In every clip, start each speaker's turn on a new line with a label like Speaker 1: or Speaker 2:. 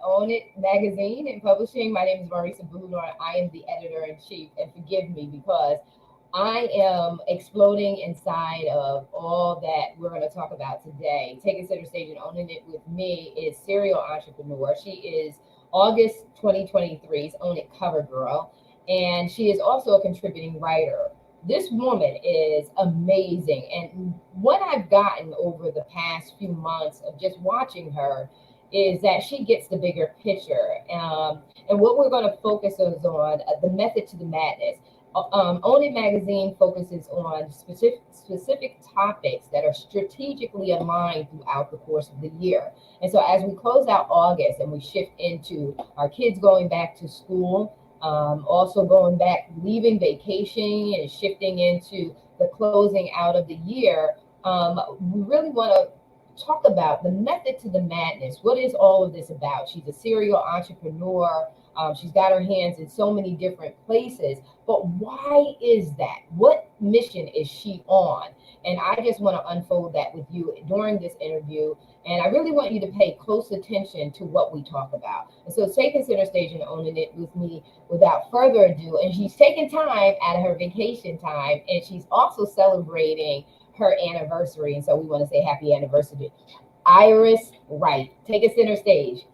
Speaker 1: Own It Magazine and Publishing. My name is Marisa Budor. I am the editor-in-chief, and forgive me because I am exploding inside of all that we're going to talk about today. Taking center stage and owning it with me is serial entrepreneur. She is August 2023's Own It CoverGirl, and she is also a contributing writer. This woman is amazing, and what I've gotten over the past few months of just watching her is that she gets the bigger picture. And what we're going to focus is on the method to the madness. Own It Magazine focuses on specific topics that are strategically aligned throughout the course of the year. And so as we close out August and we shift into our kids going back to school, also going back, leaving vacation and shifting into the closing out of the year, we really want to talk about the method to the madness. What is all of this about? She's a serial entrepreneur. She's got her hands in so many different places. But why is that? What mission is she on? And I just want to unfold that with you during this interview. And I really want you to pay close attention to what we talk about. And so taking center stage and owning it with me without further ado. And she's taking time out of her vacation time. And she's also celebrating her anniversary. And so we want to say happy anniversary. Iris Wright, take a center stage.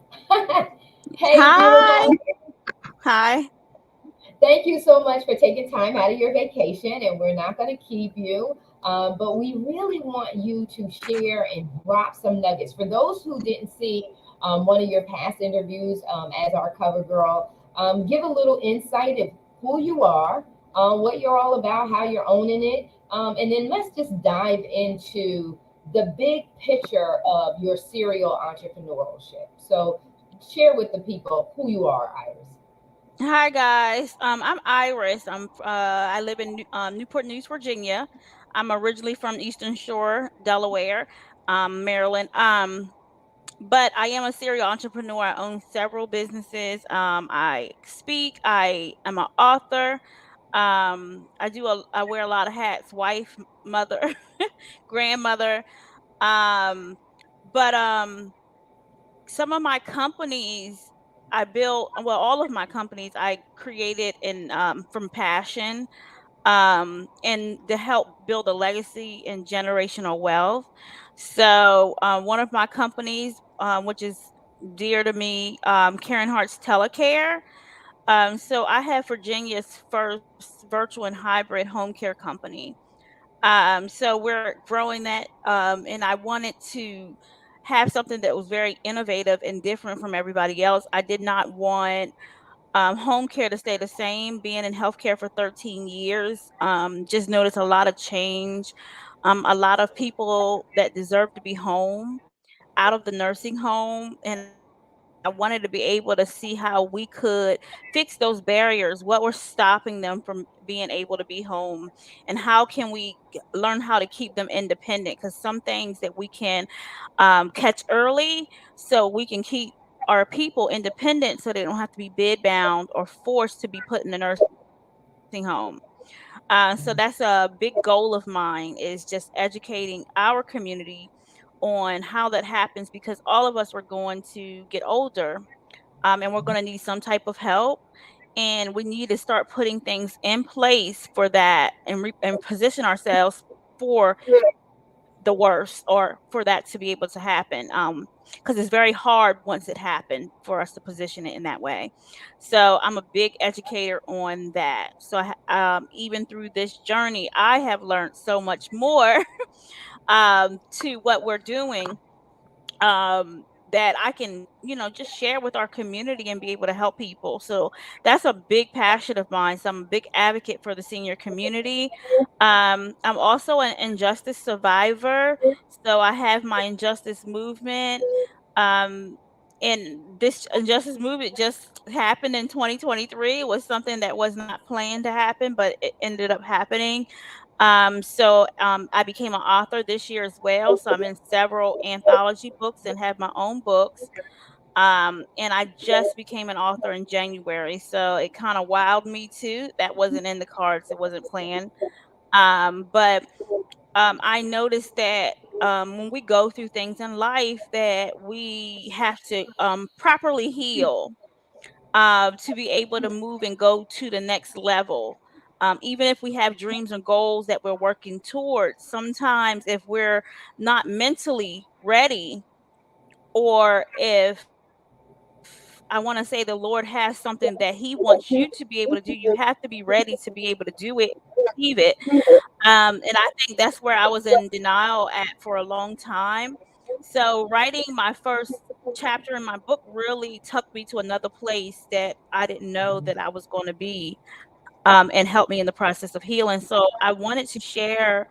Speaker 1: Hey,
Speaker 2: Hi.
Speaker 1: beautiful.
Speaker 2: Hi.
Speaker 1: Thank you so much for taking time out of your vacation, and we're not going to keep you. But we really want you to share and drop some nuggets. For those who didn't see one of your past interviews as our cover girl, give a little insight of who you are, what you're all about, how you're owning it. And then let's just dive into the big picture of your serial entrepreneurship. So share with the people who you are, Iris.
Speaker 2: Hi guys. I'm Iris. I live in Newport News, Virginia. I'm originally from Eastern Shore, Delaware, Maryland. But I am a serial entrepreneur. I own several businesses. I speak. I am an author. I wear a lot of hats: wife, mother, grandmother. Um, but some of my companies I built, well, all of my companies I created in from passion, and to help build a legacy and generational wealth. So one of my companies, which is dear to me, Caring Hearts Telecare. So I have Virginia's first virtual and hybrid home care company. So we're growing that, and I wanted to have something that was very innovative and different from everybody else. I did not want home care to stay the same. Being in healthcare for 13 years, just noticed a lot of change. A lot of people that deserve to be home out of the nursing home, and I wanted to be able to see how we could fix those barriers, what were stopping them from being able to be home, and how can we learn how to keep them independent, because some things that we can catch early, so we can keep our people independent so they don't have to be bid bound or forced to be put in the nursing home. So that's a big goal of mine, is just educating our community on how that happens, because all of us are going to get older, and we're going to need some type of help. And we need to start putting things in place for that, and, and position ourselves for the worst, or for that to be able to happen. Because it's very hard once it happened for us to position it in that way. So I'm a big educator on that. So even through this journey, I have learned so much more to what we're doing, that I can, just share with our community and be able to help people. So that's a big passion of mine. So I'm a big advocate for the senior community. I'm also an injustice survivor. So I have my injustice movement. Um, and this injustice movement just happened in 2023. It was something that was not planned to happen, but it ended up happening. So I became an author this year as well. So I'm in several anthology books and have my own books. And I just became an author in January. So it kind of wowed me too. That wasn't in the cards. It wasn't planned. But I noticed that when we go through things in life that we have to properly heal to be able to move and go to the next level. Even if we have dreams and goals that we're working towards, sometimes if we're not mentally ready, or if I want to say the Lord has something that He wants you to be able to do, you have to be ready to be able to do it, achieve it. And I think that's where I was in denial at for a long time. So writing my first chapter in my book really took me to another place that I didn't know that I was going to be, and helped me in the process of healing. So I wanted to share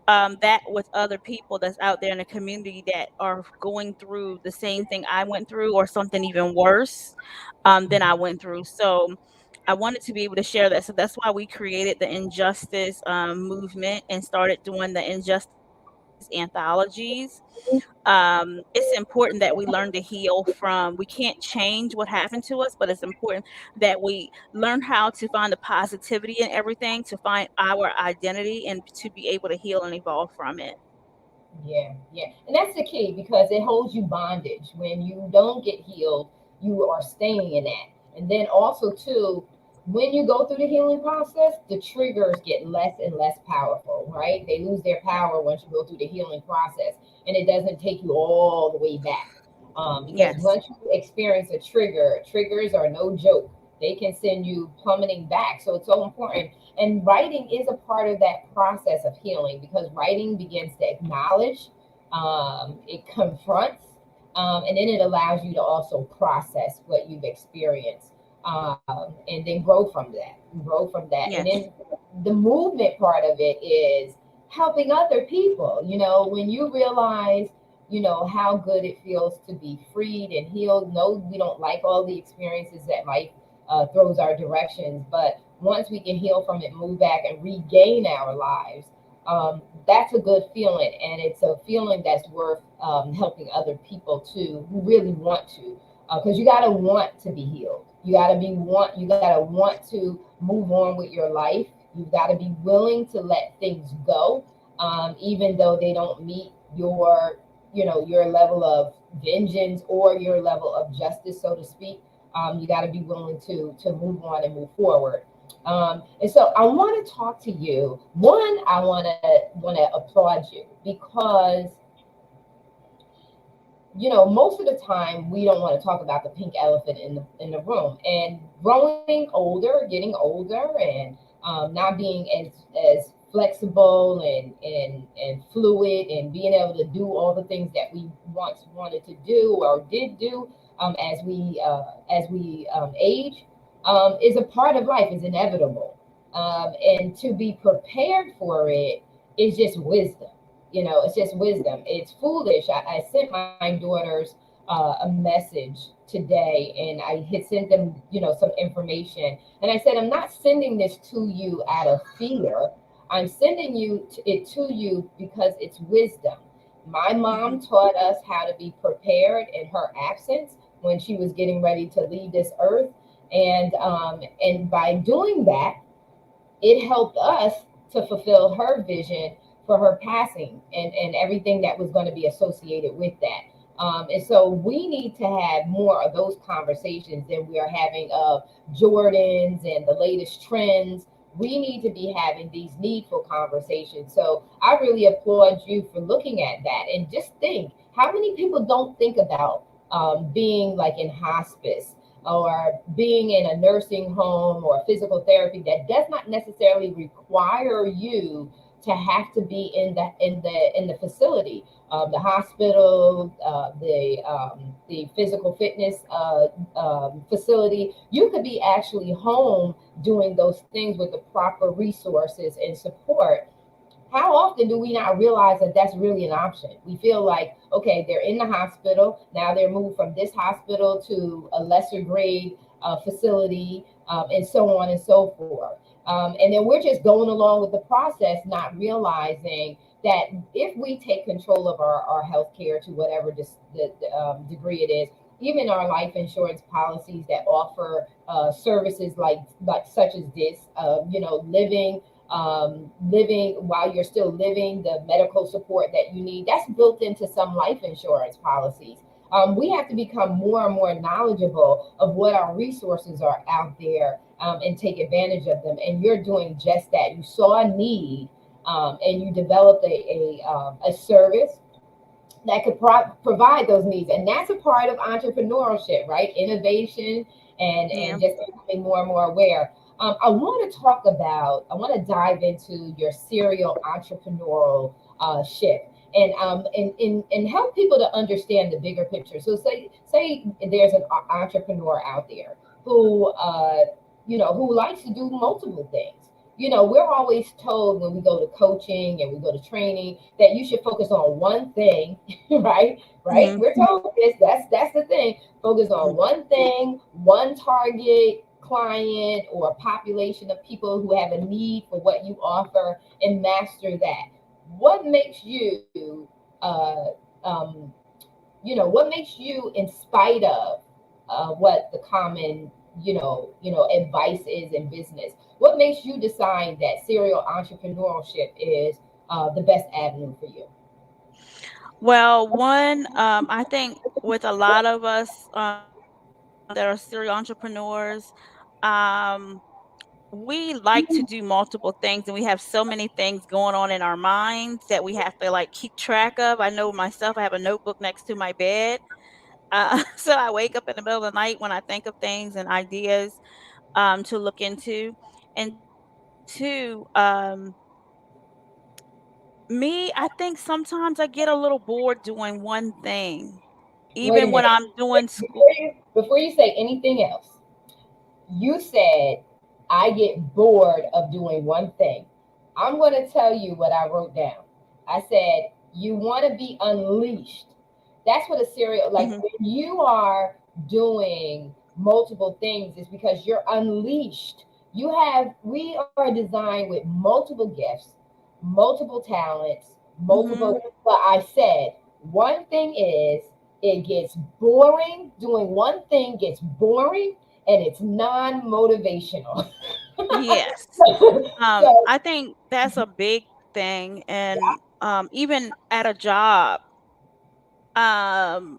Speaker 2: that with other people that's out there in the community that are going through the same thing I went through, or something even worse than I went through. So I wanted to be able to share that. So that's why we created the Injustice movement and started doing the Injustice anthologies. It's important that we learn to heal from, we can't change what happened to us, but it's important that we learn how to find the positivity in everything, to find our identity, and to be able to heal and evolve from it.
Speaker 1: Yeah, yeah. And that's the key because it holds you bondage. When you don't get healed, you are staying in that. And then also too, when you go through the healing process, the triggers get less and less powerful, right? They lose their power once you go through the healing process and it doesn't take you all the way back. Because
Speaker 2: Yes.
Speaker 1: once you experience a trigger, triggers are no joke. They can send you plummeting back. So it's so important, and writing is a part of that process of healing because writing begins to acknowledge, it confronts, and then it allows you to also process what you've experienced, and then grow from that. Grow from that. And then
Speaker 2: Yes.
Speaker 1: the movement part of it is helping other people. When you realize, how good it feels to be freed and healed. No, we don't like all the experiences that life throws our directions, but once we can heal from it, move back and regain our lives, that's a good feeling. And it's a feeling that's worth helping other people too who really want to. Because you got to want to be healed. You got to want to move on with your life. You've got to be willing to let things go, even though they don't meet your level of vengeance or your level of justice, so to speak. You got to be willing to move on and move forward. And so I want to talk to you. One, I want to applaud you because most of the time we don't want to talk about the pink elephant in the room. And growing older, getting older, and not being as flexible and fluid, and being able to do all the things that we once wanted to do or did do, as we age, is a part of life, is inevitable. And to be prepared for it is just wisdom. It's just wisdom. It's foolish. I sent my daughters a message today, and I had sent them, some information. And I said, I'm not sending this to you out of fear. I'm sending it to you because it's wisdom. My mom
Speaker 2: Hmm.
Speaker 1: taught us how to be prepared in her absence when she was getting ready to leave this earth, and by doing that, it helped us to fulfill her vision for her passing, and everything that was going to be associated with that. And so we need to have more of those conversations than we are having of Jordans and the latest trends. We need to be having these needful conversations. So I really applaud you for looking at that. And just think, how many people don't think about being like in hospice or being in a nursing home or physical therapy that does not necessarily require you to have to be in the facility, the hospital, the physical fitness facility. You could be actually home doing those things with the proper resources and support. How often do we not realize that that's really an option? We feel like, okay, they're in the hospital. Now they're moved from this hospital to a lesser grade facility, and so on and so forth. And then we're just going along with the process, not realizing that if we take control of our health care to whatever the degree it is, even our life insurance policies that offer services like such as this, living living while you're still living, the medical support that you need. That's built into some life insurance policies. We have to become more and more knowledgeable of what our resources are out there, and take advantage of them. And you're doing just that. You saw a need, and you developed a service that could provide those needs, and that's a part of entrepreneurship, right? Innovation, and
Speaker 2: Yeah.
Speaker 1: just becoming more and more aware. I want to dive into your serial entrepreneurial shift, and help people to understand the bigger picture. So say there's an entrepreneur out there who who likes to do multiple things. We're always told when we go to coaching and we go to training that you should focus on one thing, right? Right?
Speaker 2: Mhm.
Speaker 1: We're told this. That's the thing. Focus on
Speaker 2: Mhm.
Speaker 1: one thing, one target client or population of people who have a need for what you offer, and master that. What makes you, um, what makes you, in spite of what the common advice is in business, what makes you decide that serial entrepreneurship is the best avenue for you?
Speaker 2: Well, one, I think with a lot of us that are serial entrepreneurs, um, we like to do multiple things, and we have so many things going on in our minds that we have to like keep track of. I know myself, I have a notebook next to my bed. So I wake up in the middle of the night when I think of things and ideas to look into. And two, me, I think sometimes I get a little bored doing one thing,
Speaker 1: Wait a
Speaker 2: even when
Speaker 1: minute.
Speaker 2: I'm doing school.
Speaker 1: Before you say anything else, you said, I get bored of doing one thing. I'm going to tell you what I wrote down. I said, you want to be unleashed. That's what a serial, like
Speaker 2: Mhm.
Speaker 1: when you are doing multiple things, is because you're unleashed. We are designed with multiple gifts, multiple talents,
Speaker 2: Mhm.
Speaker 1: multiple, but I said, one thing is, it gets boring. Doing one thing gets boring, and it's non-motivational.
Speaker 2: Yes.
Speaker 1: So
Speaker 2: I think that's a big thing, and even at a job, um,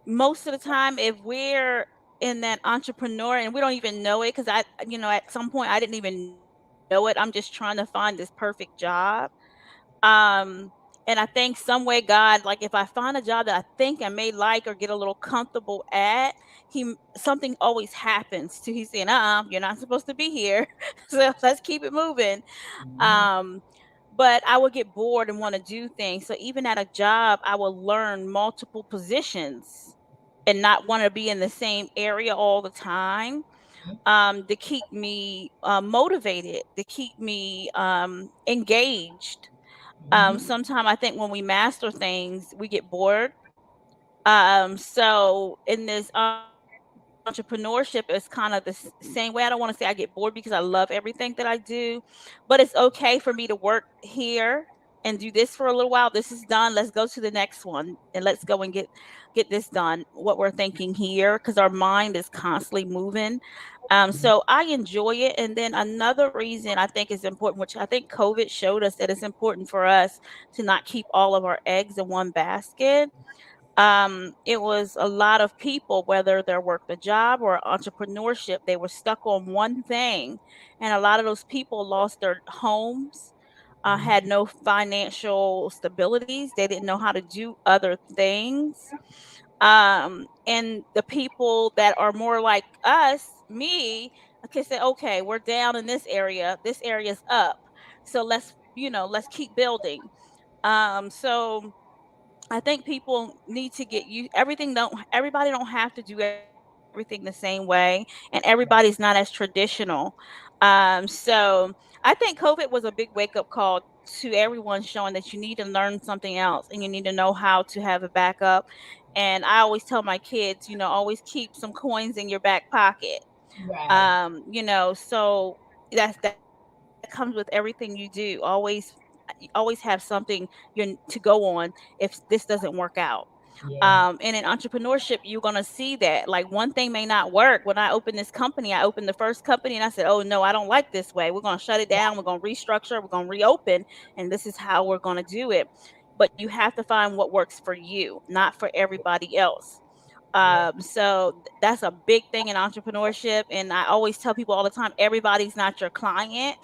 Speaker 2: most of the time, if we're in that entrepreneur and we don't even know it, because at some point I didn't even know it. I'm just trying to find this perfect job. Um, and I think some way God, like if I find a job that I think I may like or get a little comfortable at, something always happens to he's saying, you're not supposed to be here. So let's keep it moving. Um, but I would get bored and want to do things. So even at a job, I will learn multiple positions and not want to be in the same area all the time, to keep me motivated, to keep me engaged. Sometimes I think when we master things, we get bored. So in this entrepreneurship is kind of the same way. I don't want to say I get bored because I love everything that I do, but it's okay for me to work here and do this for a little while. This is done. Let's go to the next one and let's go and get this done. What we're thinking here, because our mind is constantly moving. So I enjoy it. And then another reason I think is important, which I think COVID showed us that it's important for us to not keep all of our eggs in one basket. It was a lot of people, whether they're worked a job or entrepreneurship, they were stuck on one thing. And a lot of those people lost their homes, had no financial stabilities. They didn't know how to do other things. And the people that are more like us, me, I can say, okay, we're down in this area. This area's up. So let's keep building. So I think people need to get you everything don't everybody don't have to do everything the same way, and everybody's not as traditional. So I think COVID was a big wake up call to everyone, showing that you need to learn something else and you need to know how to have a backup. And I always tell my kids, always keep some coins in your back pocket.
Speaker 1: right.
Speaker 2: So that comes with everything you do. Always have something to go on if this doesn't work out.
Speaker 1: Yeah.
Speaker 2: And in entrepreneurship, you're going to see that like one thing may not work. When I opened this company, I opened the first company and I said, oh no, I don't like this way. We're going to shut it down. We're going to restructure. We're going to reopen. And this is how we're going to do it. But you have to find what works for you, not for everybody else.
Speaker 1: Yeah.
Speaker 2: That's a big thing in entrepreneurship. And I always tell people all the time, everybody's not your client.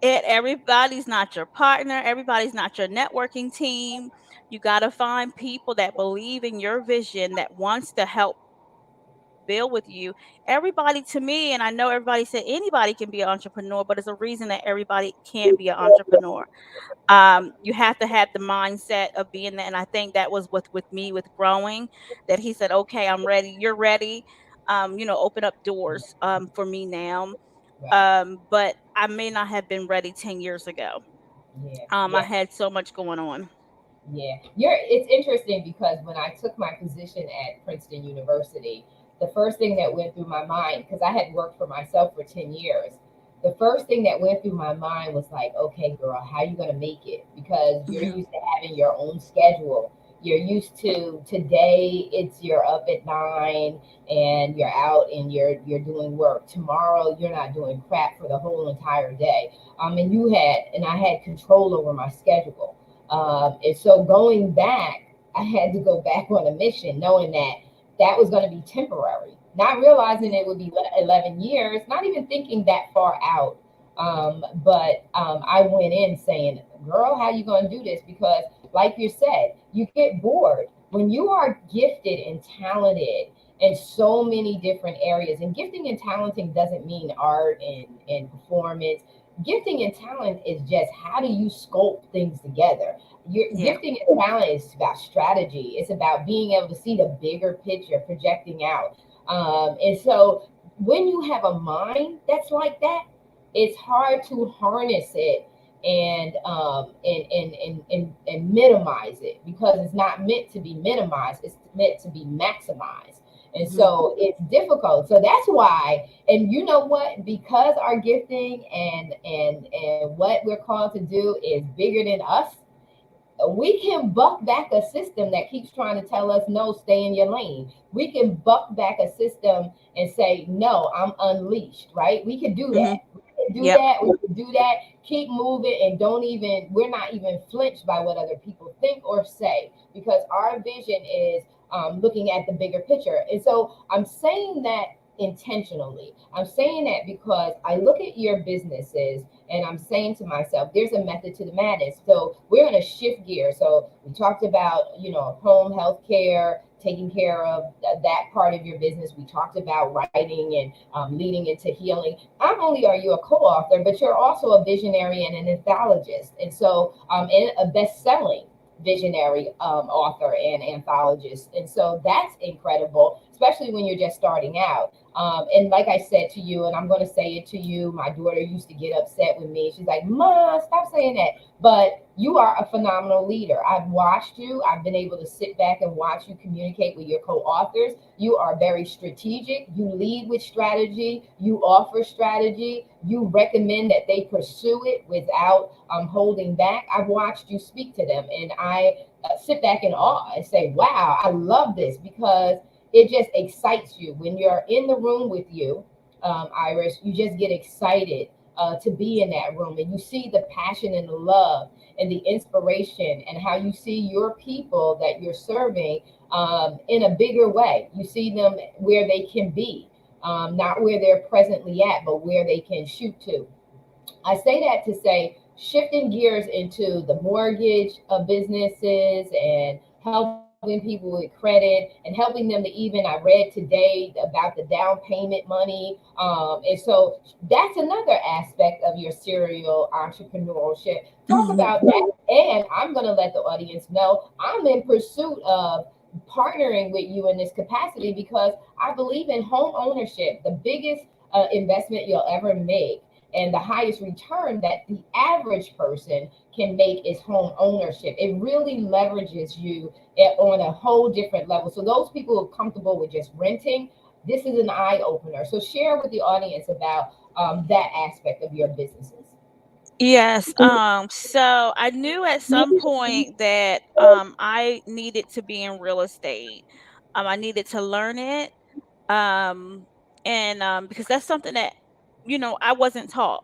Speaker 2: Everybody's not your partner. Everybody's not your networking team. You got to find people that believe in your vision, that wants to help build with you. Everybody, to me, and I know everybody said anybody can be an entrepreneur, but it's a reason that everybody can't be an entrepreneur. You have to have the mindset of being there. And I think that was with me with growing, that he said, okay, I'm ready. You're ready. Open up doors for me now.
Speaker 1: Right.
Speaker 2: But I may not have been ready 10 years ago.
Speaker 1: Yeah.
Speaker 2: I
Speaker 1: Yeah.
Speaker 2: had so much going on.
Speaker 1: Yeah, it's interesting because when I took my position at Princeton University, the first thing that went through my mind, because I had worked for myself for 10 years, the first thing that went through my mind was like, okay, girl, how are you going to make it? Because you're
Speaker 2: Mhm.
Speaker 1: used to having your own schedule. You're used to today, it's you're up at 9 and you're out and you're doing work. Tomorrow, you're not doing crap for the whole entire day. And I had control over my schedule. And so going back, I had to go back on a mission, knowing that that was going to be temporary, not realizing it would be 11 years, not even thinking that far out. But I went in saying, girl, how you going to do this? Because like you said, you get bored. When you are gifted and talented in so many different areas, and gifting and talenting doesn't mean art and performance. Gifting and talent is just how do you sculpt things together. Your
Speaker 2: Yeah.
Speaker 1: gifting and talent is about strategy. It's about being able to see the bigger picture, projecting out. And so when you have a mind that's like that, it's hard to harness it and minimize it because it's not meant to be minimized. It's meant to be maximized. And
Speaker 2: Mhm.
Speaker 1: so it's difficult. So that's why, and you know what? Because our gifting and what we're called to do is bigger than us, we can buck back a system that keeps trying to tell us no, stay in your lane. We can buck back a system and say no, I'm unleashed, right? We can do
Speaker 2: Mhm.
Speaker 1: that. We can do
Speaker 2: Yep.
Speaker 1: that. We can do that. Keep moving and we're not even flinched by what other people think or say because our vision is looking at the bigger picture. And so I'm saying that intentionally. I'm saying that because I look at your businesses and I'm saying to myself, there's a method to the madness. So we're going to shift gears. So we talked about, home health care, taking care of that part of your business. We talked about writing and leading into healing. Not only are you a co-author, but you're also a visionary and an anthologist. And a best-selling visionary author and anthologist. And so that's incredible, especially when you're just starting out. And like I said to you, and I'm going to say it to you, my daughter used to get upset with me. She's like, Ma, stop saying that. But you are a phenomenal leader. I've watched you. I've been able to sit back and watch you communicate with your co-authors. You are very strategic. You lead with strategy. You offer strategy. You recommend that they pursue it without holding back. I've watched you speak to them, and I sit back in awe and say, wow, I love this because it just excites you when you're in the room with you, Iris. You just get excited to be in that room, and you see the passion and the love and the inspiration, and how you see your people that you're serving in a bigger way. You see them where they can be, not where they're presently at, but where they can shoot to. I say that to say shifting gears into the mortgage businesses and helping people with credit and helping them to even, I read today about the down payment money. And so that's another aspect of your serial entrepreneurship. Talk
Speaker 2: Mhm.
Speaker 1: about that. And I'm going to let the audience know I'm in pursuit of partnering with you in this capacity because I believe in home ownership, the biggest investment you'll ever make and the highest return that the average person can make is home ownership. It really leverages you on a whole different level. So those people who are comfortable with just renting, this is an eye opener. So share with the audience about that aspect of your businesses.
Speaker 2: Yes. So I knew at some point that I needed to be in real estate. I needed to learn it. Um, and because that's something that, I wasn't taught,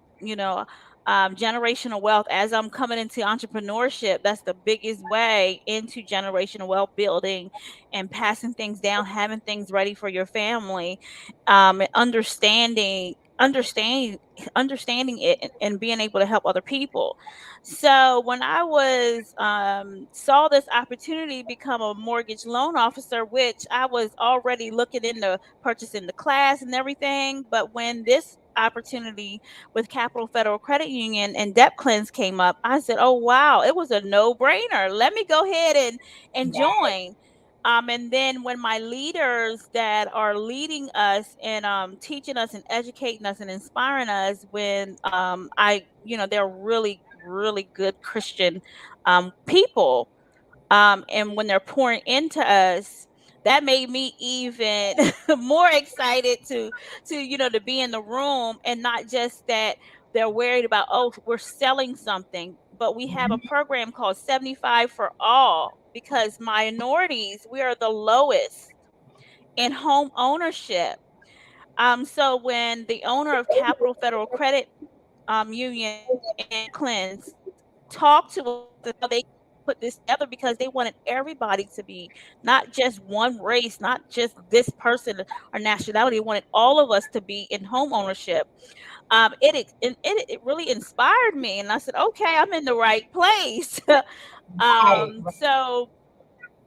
Speaker 2: generational wealth. As I'm coming into entrepreneurship, that's the biggest way into generational wealth building and passing things down, having things ready for your family, and understanding it, and being able to help other people. So when I was saw this opportunity to become a mortgage loan officer, which I was already looking into purchasing the class and everything, but when this opportunity with Capital Federal Credit Union and debt cleanse came up, I said, "Oh wow, it was a no-brainer. Let me go ahead and
Speaker 1: Right.
Speaker 2: join." And then when my leaders that are leading us and teaching us and educating us and inspiring us, when they're really, really good Christian people, and when they're pouring into us, that made me even more excited to be in the room, and not just that they're worried about, oh, we're selling something, but we have a
Speaker 1: Mhm.
Speaker 2: program called 75 for all, because minorities, we are the lowest in home ownership. So when the owner of Capital Federal Credit Union and Cleanse talk to us and how they put this together, because they wanted everybody to be, not just one race, not just this person or nationality. They wanted all of us to be in home ownership. It really inspired me, and I said, okay, I'm in the right place.
Speaker 1: Right. Right.
Speaker 2: So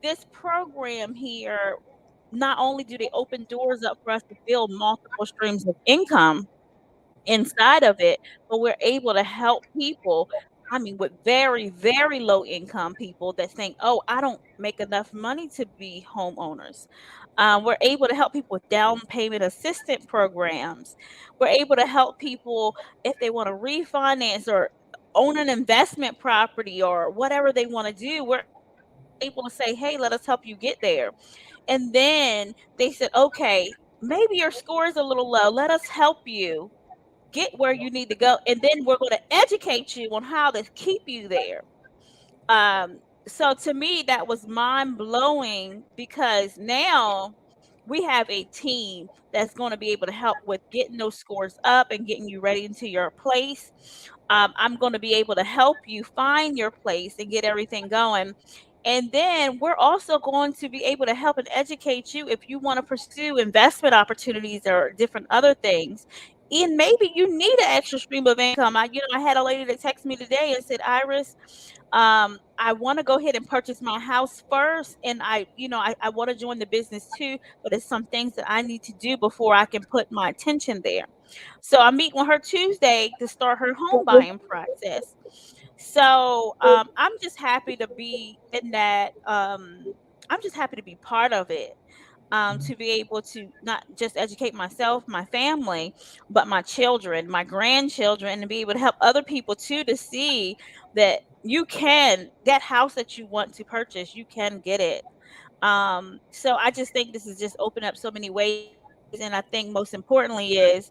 Speaker 2: this program here, not only do they open doors up for us to build multiple streams of income inside of it, but we're able to help people. I mean, with very, very low income people that think, "Oh, I don't make enough money to be homeowners." We're able to help people with down payment assistant programs. We're able to help people if they want to refinance or own an investment property or whatever they want to do. We're able to say, "Hey, let us help you get there." And then they said, "Okay, maybe your score is a little low. Let us help you get where you need to go, and then we're going to educate you on how to keep you there." So to me, that was mind blowing, because now we have a team that's going to be able to help with getting those scores up and getting you ready into your place. I'm going to be able to help you find your place and get everything going. And then we're also going to be able to help and educate you if you want to pursue investment opportunities or different other things. And maybe you need an extra stream of income. I had a lady that texted me today and said, "Iris, I want to go ahead and purchase my house first, and I want to join the business too, but it's some things that I need to do before I can put my attention there." So I'm meeting with her Tuesday to start her home buying process. So I'm just happy to be in that. I'm just happy to be part of it, to be able to not just educate myself, my family, but my children, my grandchildren, and be able to help other people too, to see that you can, that house that you want to purchase, you can get it. So I just think this has just opened up so many ways. And I think most importantly is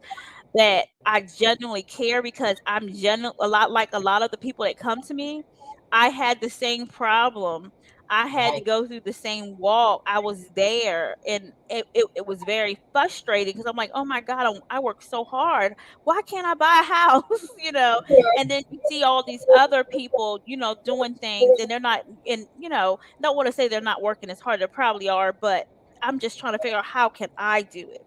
Speaker 2: that I genuinely care, because a lot like a lot of the people that come to me. I had the same problem. I had to
Speaker 1: Right.
Speaker 2: go through the same walk. I was there, and it was very frustrating, because I'm like, "Oh my God, I work so hard. Why can't I buy a house?" you know. And then you see all these other people, doing things, and they're not, and don't want to say they're not working as hard. They probably are, but I'm just trying to figure out, how can I do it?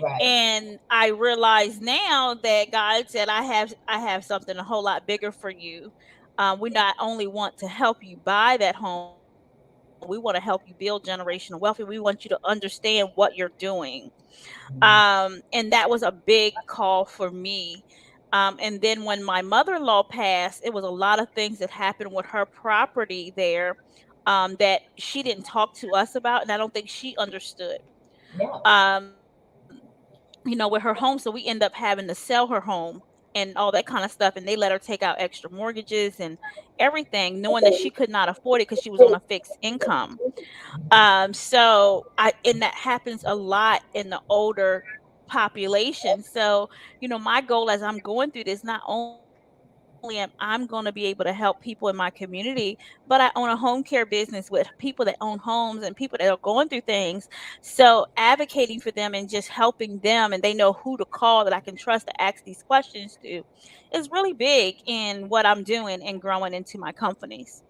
Speaker 1: Right.
Speaker 2: And I realize now that God said, I have something a whole lot bigger for you. We not only want to help you buy that home, we want to help you build generational wealth, and we want you to understand what you're doing. And that was a big call for me. And then when my mother-in-law passed, it was a lot of things that happened with her property there, that she didn't talk to us about, and I don't think she understood.
Speaker 1: Yeah.
Speaker 2: Um, with her home. So we end up having to sell her home and all that kind of stuff. And they let her take out extra mortgages and everything, knowing that she could not afford it because she was on a fixed income. So and that happens a lot in the older population. So, my goal as I'm going through this, not only only am I'm going to be able to help people in my community, but I own a home care business with people that own homes and people that are going through things. So advocating for them and just helping them, and they know who to call that I can trust to ask these questions to, is really big in what I'm doing and growing into my companies.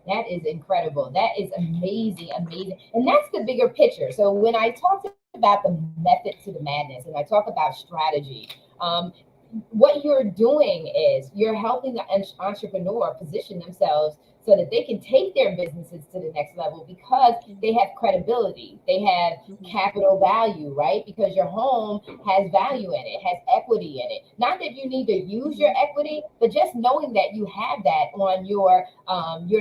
Speaker 1: That is incredible. That is amazing, amazing. And that's the bigger picture. So when I talked about the method to the madness and I talk about strategy, what you're doing is you're helping the entrepreneur position themselves so that they can take their businesses to the next level because they have credibility, they have
Speaker 2: Mhm.
Speaker 1: capital value, right? Because your home has value in it, has equity in it. Not that you need to use your
Speaker 2: Mhm.
Speaker 1: equity, but just knowing that you have that on your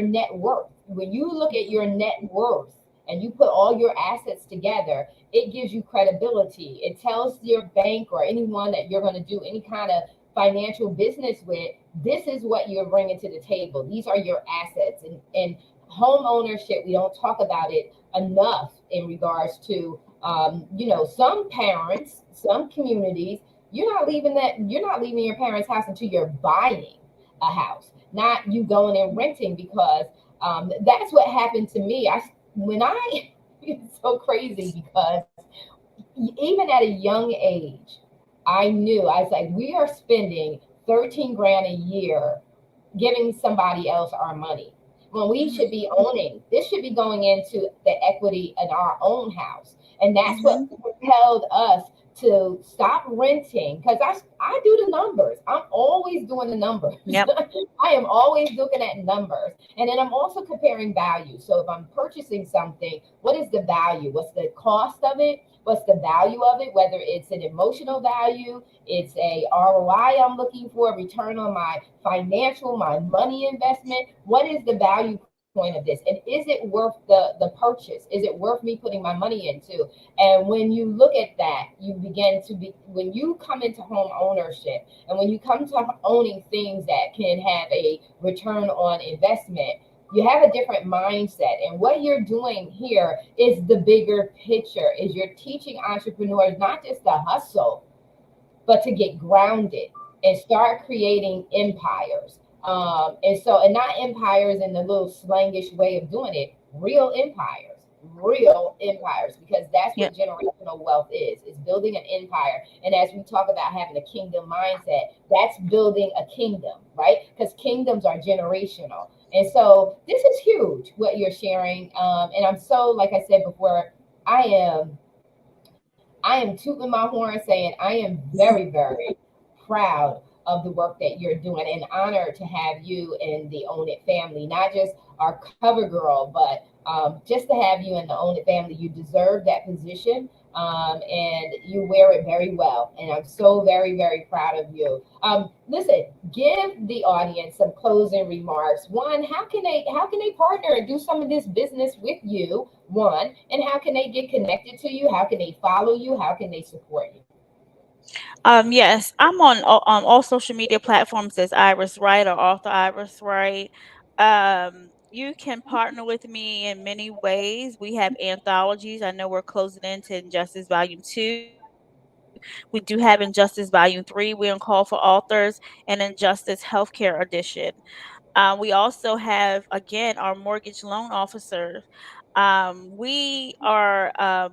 Speaker 1: net worth. When you look at
Speaker 2: Mhm.
Speaker 1: your net worth and you put all your assets together, it gives you credibility. It tells your bank or anyone that you're going to do any kind of financial business with, this is what you're bringing to the table. These are your assets. And home ownership, we don't talk about it enough in regards to, some parents, some communities, you're not leaving your parents' house until you're buying a house, not you going and renting because that's what happened to me. When I it's so crazy because even at a young age, I knew I was like, we are spending 13 grand a year giving somebody else our money when we should
Speaker 2: Mhm.
Speaker 1: be owning. This should be going into the equity in our own house. And that's what
Speaker 2: Mhm.
Speaker 1: propelled us to stop renting because I do the numbers. I'm always doing the numbers.
Speaker 2: Yep.
Speaker 1: I am always looking at numbers. And then I'm also comparing value. So if I'm purchasing something, what is the value? What's the cost of it? What's the value of it? Whether it's an emotional value, it's a ROI I'm looking for, return on my financial, my money investment. What is the value point of this? And is it worth the purchase? Is it worth me putting my money into? And when you look at that, you begin to be, when you come into home ownership and when you come to owning things that can have a return on investment, you have a different mindset. And what you're doing here is the bigger picture, is you're teaching entrepreneurs not just to hustle, but to get grounded and start creating empires. And not empires in the little slangish way of doing it, real empires, because that's what
Speaker 2: Yep.
Speaker 1: generational wealth is building an empire. And as we talk about having a kingdom mindset, that's building a kingdom, right? Because kingdoms are generational. And so this is huge what you're sharing. And I'm so, like I said before, I am I am tooting my horn saying I am very, very proud of the work that you're doing and honored to have you in the Own It family, not just our cover girl, but just to have you in the Own It family. You deserve that position, and you wear it very well. And I'm so very, very proud of you. Listen, give the audience some closing remarks. One, how can they partner and do some of this business with you? One, and how can they get connected to you? How can they follow you? How can they support you?
Speaker 2: Yes, I'm on all social media platforms as Iris Wright or author Iris Wright. You can partner with me in many ways. We have anthologies. I know we're closing into Injustice Volume 2. We do have Injustice Volume 3. We're on call for authors, and Injustice Healthcare Edition. We also have, again, our mortgage loan officers. We are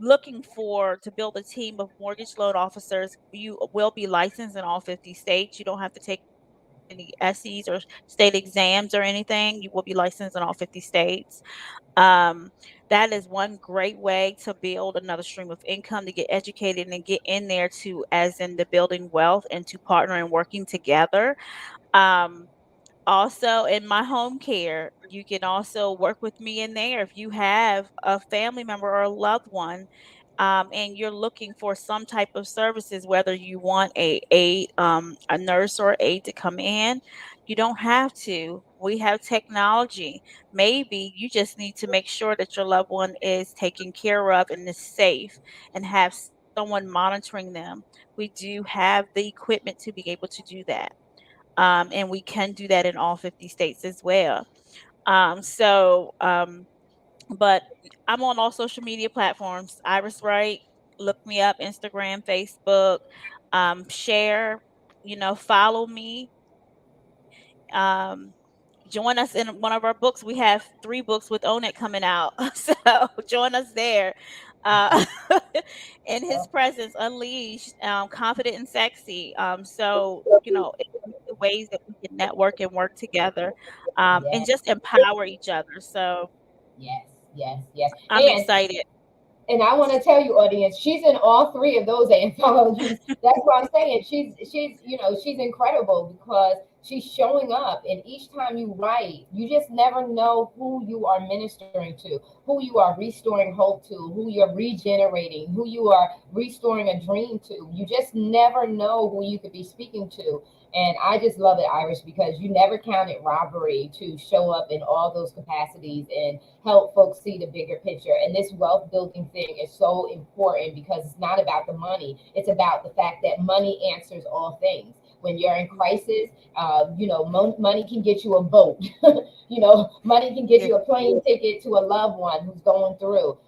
Speaker 2: looking for to build a team of mortgage loan officers. You will be licensed in all 50 states. You don't have to take any SEs or state exams or anything. You will be licensed in all 50 states. Um, that is one great way to build another stream of income, to get educated and get in there to, as in the building wealth and to partner and working together. Um, Also, in my home care, you can also work with me in there if you have a family member or a loved one, and you're looking for some type of services, whether you want a nurse or aide to come in. You don't have to. We have technology. Maybe you just need to make sure that your loved one is taken care of and is safe and have someone monitoring them. We do have the equipment to be able to do that, and we can do that in all 50 states as well. So, but I'm on all social media platforms. Iris Wright, look me up, Instagram, Facebook, share, follow me. Um, join us in one of our books. We have 3 books with Onet coming out. So join us there. Uh, in his presence, unleashed, confident and sexy. So, it's the ways that we can network and work together, and
Speaker 1: Yes,
Speaker 2: just empower each other. So
Speaker 1: yes, yes, yes.
Speaker 2: I'm excited.
Speaker 1: And I want to tell you, audience, she's in all three of those anthologies. That's why I'm saying she's incredible because she's showing up, and each time you write, you just never know who you are ministering to, who you are restoring hope to, who you're regenerating, who you are restoring a dream to. You just never know who you could be speaking to. And I just love it, Iris, because you never count it robbery to show up in all those capacities and help folks see the bigger picture. And this wealth building thing is so important because it's not about the money. It's about the fact that money answers all things. When you're in crisis, money can get you a boat. Money can get
Speaker 2: Yeah,
Speaker 1: you a plane ticket to a loved one who's going through.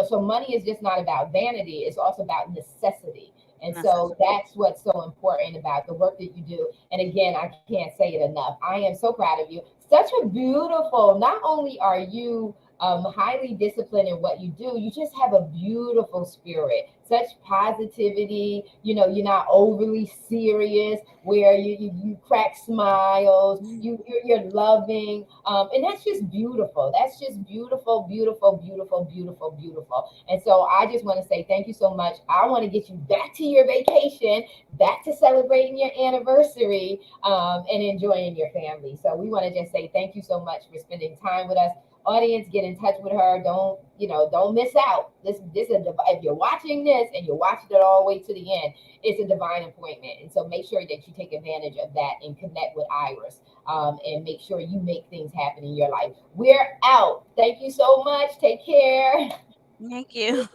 Speaker 1: So money is just not about vanity. It's also about necessity. And so
Speaker 2: necessary.
Speaker 1: that's what's so important about the work that you do. And again, I can't say it enough. I am so proud of you. Such a beautiful, not only are you highly disciplined in what you do, you just have a beautiful spirit, such positivity. You're not overly serious where you crack smiles, you're loving. And that's just beautiful. That's just beautiful, beautiful, beautiful, beautiful, beautiful. And so I just want to say thank you so much. I want to get you back to your vacation, back to celebrating your anniversary, and enjoying your family. So we want to just say thank you so much for spending time with us. Audience, get in touch with her. Don't miss out. This is if you're watching this and you're watching it all the way to the end, it's a divine appointment. And so make sure that you take advantage of that and connect with Iris, and make sure you make things happen in your life. We're out. Thank you so much. Take care.
Speaker 2: Thank you.